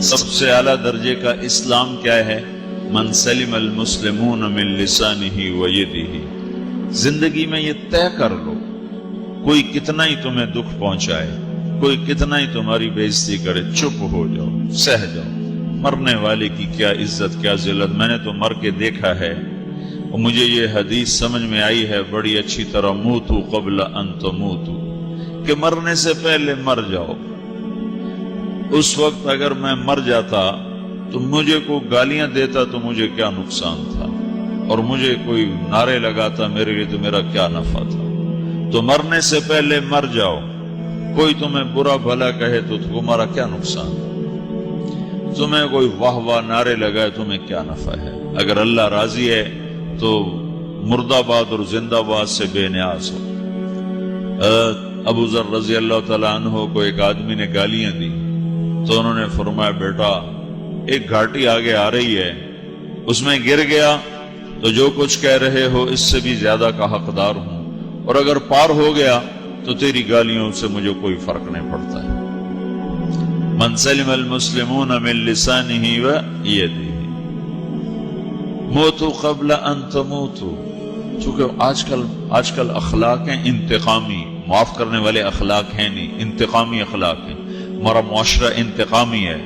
سب سے اعلیٰ درجے کا اسلام کیا ہے؟ من سلم المسلمون من لسانہ و یدہ۔ زندگی میں یہ طے کر لو، کوئی کتنا ہی تمہیں دکھ پہنچائے، کوئی کتنا ہی تمہاری بےعزتی کرے، چپ ہو جاؤ، سہ جاؤ۔ مرنے والے کی کیا عزت، کیا ذلت، میں نے تو مر کے دیکھا ہے اور مجھے یہ حدیث سمجھ میں آئی ہے بڑی اچھی طرح، موتوا قبل ان تموتوا، کہ مرنے سے پہلے مر جاؤ۔ اس وقت اگر میں مر جاتا تو مجھے کوئی گالیاں دیتا تو مجھے کیا نقصان تھا، اور مجھے کوئی نعرے لگاتا میرے لیے تو میرا کیا نفع تھا۔ تو مرنے سے پہلے مر جاؤ، کوئی تمہیں برا بھلا کہے تو تمہارا کیا نقصان، تمہیں کوئی واہ واہ نعرے لگائے تمہیں کیا نفع ہے۔ اگر اللہ راضی ہے تو مرد آباد اور زندہ باد سے بے نیاز ہو۔ ابو ذر رضی اللہ تعالیٰ عنہ کو ایک آدمی نے گالیاں دی تو انہوں نے فرمایا، بیٹا ایک گھاٹی آگے آ رہی ہے، اس میں گر گیا تو جو کچھ کہہ رہے ہو اس سے بھی زیادہ کا حقدار ہوں، اور اگر پار ہو گیا تو تیری گالیوں سے مجھے کوئی فرق نہیں پڑتا ہے۔ من سلم المسلمون من لسانہ و یدہ موتوا قبل ان تموتوا۔ چونکہ آج کل اخلاق ہیں انتقامی، معاف کرنے والے اخلاق ہیں نہیں، انتقامی اخلاق ہیں۔ ہمارا معاشرہ انتقامی ہے،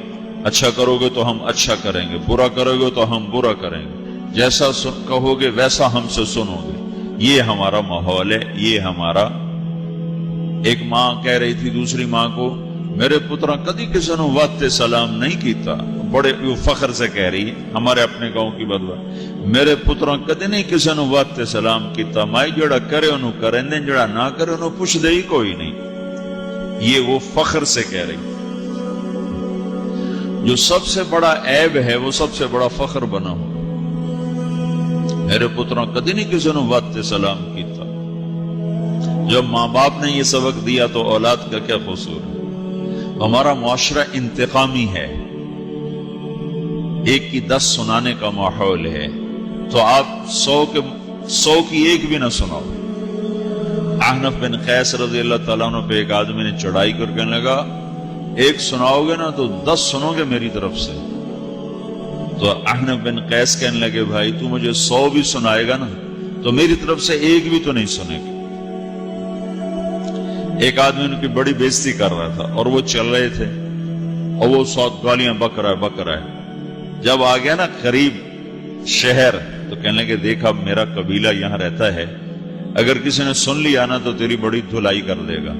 اچھا کرو گے تو ہم اچھا کریں گے، برا کرو گے تو ہم برا کریں گے، جیسا کہو گے ویسا ہم سے سنو گے۔ یہ ہمارا ماحول ہے، یہ ہمارا۔ ایک ماں کہہ رہی تھی دوسری ماں کو، میرے پترا کدی کسی نے واسطے سلام نہیں کیتا، بڑے فخر سے کہہ رہی ہے، ہمارے اپنے گاؤں کی بدبخت، میرے پترا کدی نہیں کسی نے واسطے سلام کیتا، مائی جڑا کرے انہوں کریں دیں، جڑا نہ کرے انہوں پوچھ دے ہی کوئی نہیں۔ یہ وہ فخر سے کہہ رہی۔ جو سب سے بڑا عیب ہے وہ سب سے بڑا فخر بنا ہو۔ میرے پترا کدی نہیں کسی نے واسطے سلام کیتا۔ جب ماں باپ نے یہ سبق دیا تو اولاد کا کیا قصور ہے؟ ہمارا معاشرہ انتقامی ہے، ایک کی 10 سنانے کا ماحول ہے، تو آپ 100 کی ایک بھی نہ سناؤ۔ احنف بن قیس رضی اللہ تعالیٰ عنہ پہ ایک آدمی نے چڑھائی کر کہنے لگا، ایک سناؤ گے نا تو 10 سنو گے میری طرف سے۔ تو احنف بن قیس کہنے لگے، بھائی تو مجھے 100 بھی سنائے گا نا تو میری طرف سے ایک بھی تو نہیں سنے گا۔ ایک آدمی ان کی بڑی بےزتی کر رہا تھا اور وہ چل رہے تھے اور وہ 100 گالیاں بک رہا ہے۔ جب آ گیا نا قریب شہر تو کہنے لگے، دیکھا میرا قبیلہ یہاں رہتا ہے، اگر کسی نے سن لیا نا تو تیری بڑی دھلائی کر دے گا،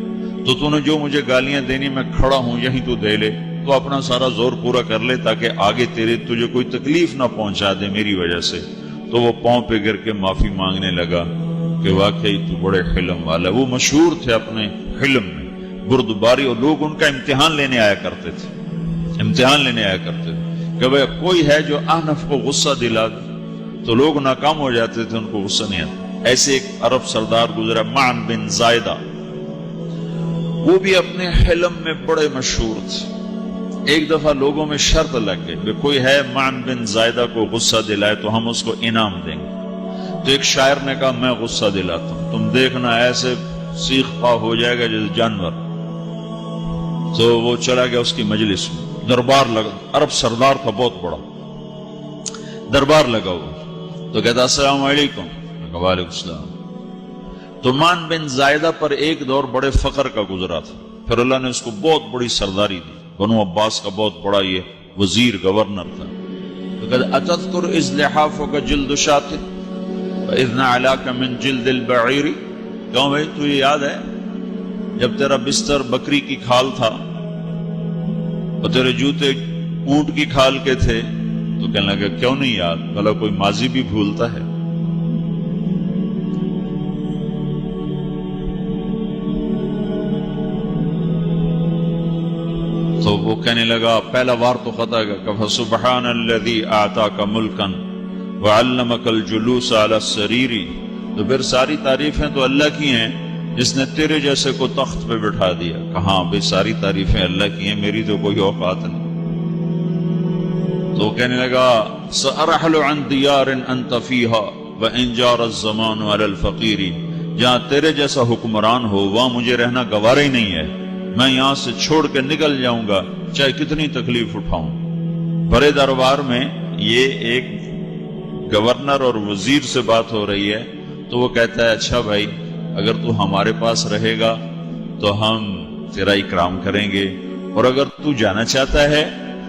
تو نے جو مجھے گالیاں دینی میں کھڑا ہوں یہیں تو دے لے، تو اپنا سارا زور پورا کر لے تاکہ آگے تجھے کوئی تکلیف نہ پہنچا دے میری وجہ سے۔ تو وہ پاؤں پہ گر کے معافی مانگنے لگا کہ واقعی تو بڑے حلم والا۔ وہ مشہور تھے اپنے حلم میں، بردباری، اور لوگ ان کا امتحان لینے آیا کرتے تھے کہ بھئی کوئی ہے جو احنف کو غصہ دلا دے، تو لوگ ناکام ہو جاتے تھے، ان کو غصہ نہیں آتا۔ ایسے ایک عرب سردار گزرا، معن بن زائدہ، وہ بھی اپنے حلم میں بڑے مشہور تھے۔ ایک دفعہ لوگوں میں شرط لگ گئی کہ کوئی ہے معن بن زائدہ کو غصہ دلائے تو ہم اس کو انعام دیں گے۔ تو ایک شاعر نے کہا، میں غصہ دلاتا ہوں، تم دیکھنا ایسے سیخ پا ہو جائے گا جیسے جانور۔ تو وہ چلا گیا اس کی مجلس میں، دربار لگا، عرب سردار تھا بہت بڑا، دربار لگا ہوا، تو کہتا السلام علیکم، وعلیکم السلام۔ تو معن بن زائدہ پر ایک دور بڑے فقر کا گزرا تھا، پھر اللہ نے اس کو بہت بڑی سرداری دی، بنو عباس کا بہت بڑا یہ وزیر گورنر تھا۔ تو کہتا اتذکر اذ لحافک جلد شاۃ وَإِذْ نَعْلَاكَ مِنْ جِلْدِ الْبَعِيرِ، کہوں بھائی تو یہ یاد ہے جب تیرا بستر بکری کی کھال تھا اور تیرے جوتے اونٹ کی کھال کے تھے؟ تو کہنے لگا کیوں نہیں یاد، بھلا کوئی ماضی بھی بھولتا ہے؟ تو وہ کہنے لگا پہلا وار تو خطا گا کہ فَسُبْحَانَ الَّذِي أَعْطَاكَ مُلْكًا وَعَلَّمَكَ الْجُلُوسَ عَلَى السَّرِيرِ، تو پھر ساری تعریفیں تو اللہ کی ہیں جس نے تیرے جیسے کو تخت پہ بٹھا دیا۔ کہاں بھئی ساری تعریفیں اللہ کی ہیں، میری تو کوئی اوقات نہیں۔ تو کہنے لگا سأرحل عن دیار انت فیہا وإن جار الزمان علی الفقیر، جہاں تیرے جیسا حکمران ہو وہاں مجھے رہنا گوارا ہی نہیں ہے، میں یہاں سے چھوڑ کے نکل جاؤں گا چاہے کتنی تکلیف اٹھاؤں۔ بڑے دربار میں یہ ایک گورنر اور وزیر سے بات ہو رہی ہے، تو وہ کہتا ہے اچھا بھائی اگر تو ہمارے پاس رہے گا تو ہم تیرا اکرام کریں گے، اور اگر تو جانا چاہتا ہے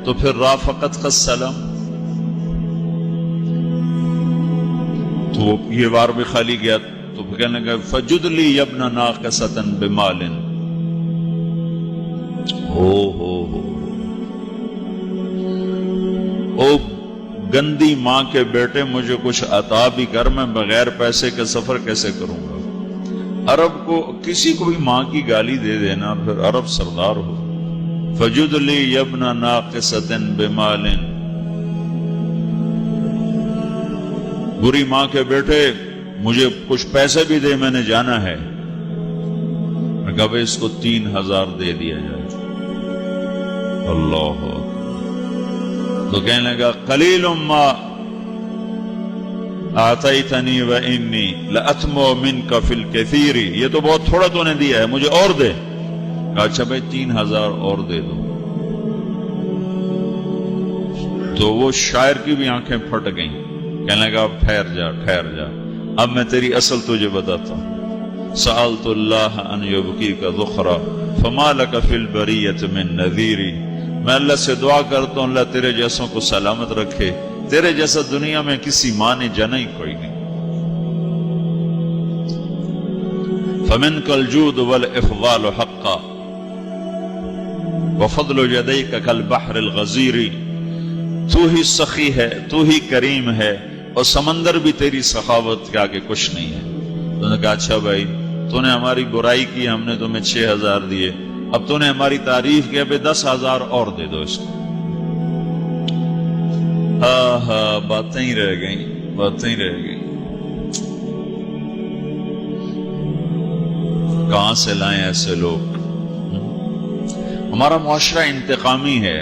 تو پھر رافقت کا سلام۔ تو وہ یہ بار بھی خالی گیا تو کہنے لگا فجد لی ابن ناقصۃ بمال۔ او گندی ماں کے بیٹے مجھے کچھ عطا بھی کر، میں بغیر پیسے کے سفر کیسے کروں گا؟ عرب کو کسی کو بھی ماں کی گالی دے دینا، پھر عرب سردار ہو۔ فجد لی ابن ناقصۃ بمال، بری ماں کے بیٹے مجھے کچھ پیسے بھی دے، میں نے جانا ہے۔ میں کہا بھائی اس کو 3000 دے دیا جائے۔ اللہ، تو کہنے لگا قلیل ما آتیتنی وانی لأطمع منک فی الکثیر، یہ تو بہت تھوڑا تو نے دیا ہے، مجھے اور دے۔ کہا اچھا بھائی 3000 اور دے دو۔ تو وہ شاعر کی بھی آنکھیں پھٹ گئیں، کہنے لگا اب ٹھہر جا ٹھہر جا، اب میں تیری اصل تجھے بتاتا ہوں۔ سألت اللہ ان یبکیک ذخرا فما لک فی البریۃ من نذیر، میں اللہ سے دعا کرتا ہوں اللہ تیرے جیسوں کو سلامت رکھے، تیرے جیسا دنیا میں کسی ماں نے جنا ہی کوئی نہیں۔ فمنک الجود والافضال حقا وفضل یدیک کالبحر الغزیر، تو ہی سخی ہے، تو ہی کریم ہے، اور سمندر بھی تیری سخاوت کے آگے کچھ نہیں ہے۔ تو نے کہا اچھا بھائی تو نے ہماری برائی کی، ہم نے تمہیں 6000 دیے، اب تو نے ہماری تعریف کی، اب 10,000 اور دے دو اس کو۔ باتیں ہی رہ گئیں، باتیں ہی رہ گئیں۔ کہاں سے لائیں ایسے لوگ؟ ہمارا معاشرہ انتقامی ہے،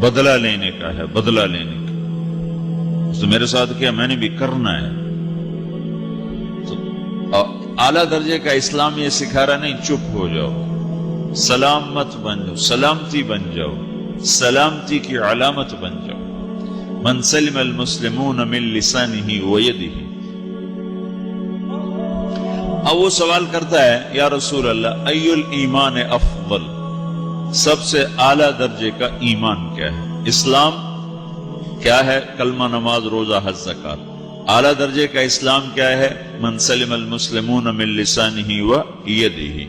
بدلہ لینے کا ہے، بدلہ لینے کا۔ تو میرے ساتھ کیا میں نے بھی کرنا ہے۔ تو اعلیٰ درجے کا اسلام یہ سکھا رہا نہیں چپ ہو جاؤ، سلام مت بن جاؤ، سلامتی بن جاؤ، سلامتی کی علامت بن جاؤ۔ من سلم المسلمون من لسانہ ویدہ۔ اب وہ سوال کرتا ہے یا رسول اللہ ای الایمان افضل، سب سے اعلیٰ درجے کا ایمان کیا ہے؟ اسلام کیا ہے؟ کلمہ، نماز، روزہ، حج، زکات۔ اعلیٰ درجے کا اسلام کیا ہے؟ من سلم المسلمون من لسانہ ویدہ۔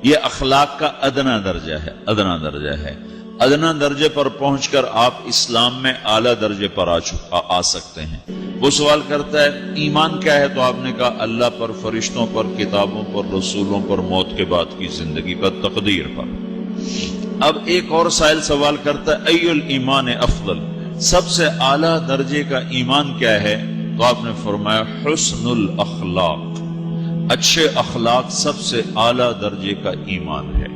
یہ اخلاق کا ادنا درجہ ہے، ادنا درجہ ہے۔ ادنا درجے پر پہنچ کر آپ اسلام میں اعلیٰ درجے پر آ سکتے ہیں۔ وہ سوال کرتا ہے ایمان کیا ہے؟ تو آپ نے کہا اللہ پر، فرشتوں پر، کتابوں پر، رسولوں پر، موت کے بعد کی زندگی پر، تقدیر پر۔ اب ایک اور سائل سوال کرتا ہے ای الایمان افضل، سب سے اعلیٰ درجے کا ایمان کیا ہے؟ تو آپ نے فرمایا حسن الاخلاق، اچھے اخلاق سب سے اعلیٰ درجے کا ایمان ہے۔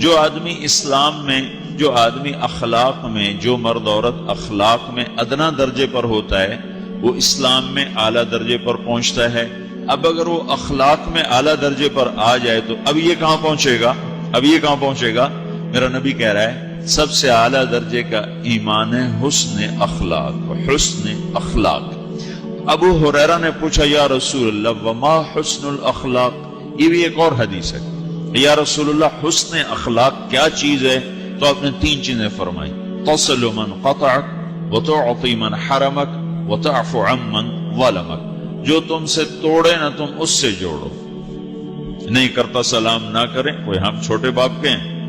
جو آدمی اسلام میں، جو آدمی اخلاق میں، جو مرد عورت اخلاق میں ادنا درجے پر ہوتا ہے وہ اسلام میں اعلیٰ درجے پر پہنچتا ہے۔ اب اگر وہ اخلاق میں اعلیٰ درجے پر آ جائے تو اب یہ کہاں پہنچے گا؟ اب یہ کہاں پہنچے گا؟ میرا نبی کہہ رہا ہے سب سے اعلیٰ درجے کا ایمان ہے حسن اخلاق، حسن اخلاق۔ ابو ہریرہ نے پوچھا یا رسول اللہ وما حسن الاخلاق، یہ بھی ایک اور حدیث ہے، یا رسول اللہ حسن اخلاق کیا چیز ہے؟ تو آپ نے 3 چیزیں فرمائی، تصل من قطعک وتعطی من حرمک وتعفو عمن ظلمک، جو تم سے توڑے نہ تم اس سے جوڑو، نہیں کرتا سلام نہ کریں، کوئی ہم چھوٹے باپ کے ہیں،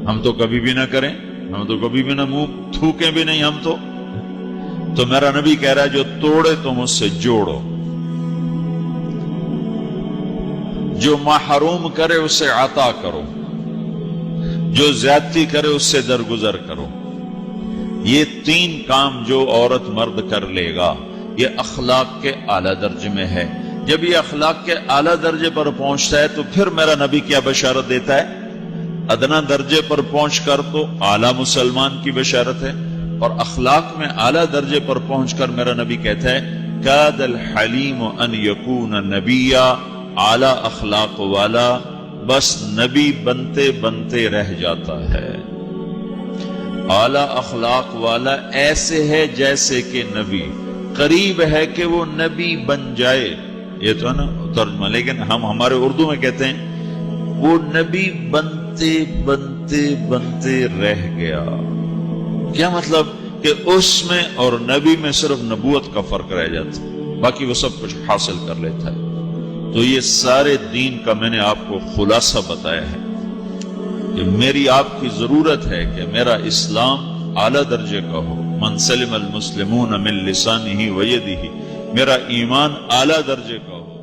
ہم تو کبھی بھی نہ کریں، ہم تو کبھی بھی نہ منہ تھوکیں بھی نہیں ہم تو میرا نبی کہہ رہا ہے جو توڑے تم اس سے جوڑو، جو محروم کرے اس سے عطا کرو، جو زیادتی کرے اس سے درگزر کرو۔ یہ 3 کام جو عورت مرد کر لے گا یہ اخلاق کے اعلیٰ درجے میں ہے۔ جب یہ اخلاق کے اعلیٰ درجے پر پہنچتا ہے تو پھر میرا نبی کیا بشارت دیتا ہے؟ ادنا درجے پر پہنچ کر تو اعلیٰ مسلمان کی بشارت ہے، اور اخلاق میں اعلیٰ درجے پر پہنچ کر میرا نبی کہتا ہے کاد الحلیم ان یکون نبیا، اعلیٰ اخلاق والا بس نبی بنتے بنتے رہ جاتا ہے۔ اعلی اخلاق والا ایسے ہے جیسے کہ نبی، قریب ہے کہ وہ نبی بن جائے، یہ تو ہے نا ترجمہ، لیکن ہم ہمارے اردو میں کہتے ہیں وہ نبی بنتے بنتے بنتے رہ گیا۔ کیا مطلب کہ اس میں اور نبی میں صرف نبوت کا فرق رہ جاتا، باقی وہ سب کچھ حاصل کر لیتا ہے۔ تو یہ سارے دین کا میں نے آپ کو خلاصہ بتایا ہے کہ میری آپ کی ضرورت ہے کہ میرا اسلام اعلیٰ درجے کا ہو، من سلم المسلمون من لسانہ و یدہ، میرا ایمان اعلیٰ درجے کا ہو،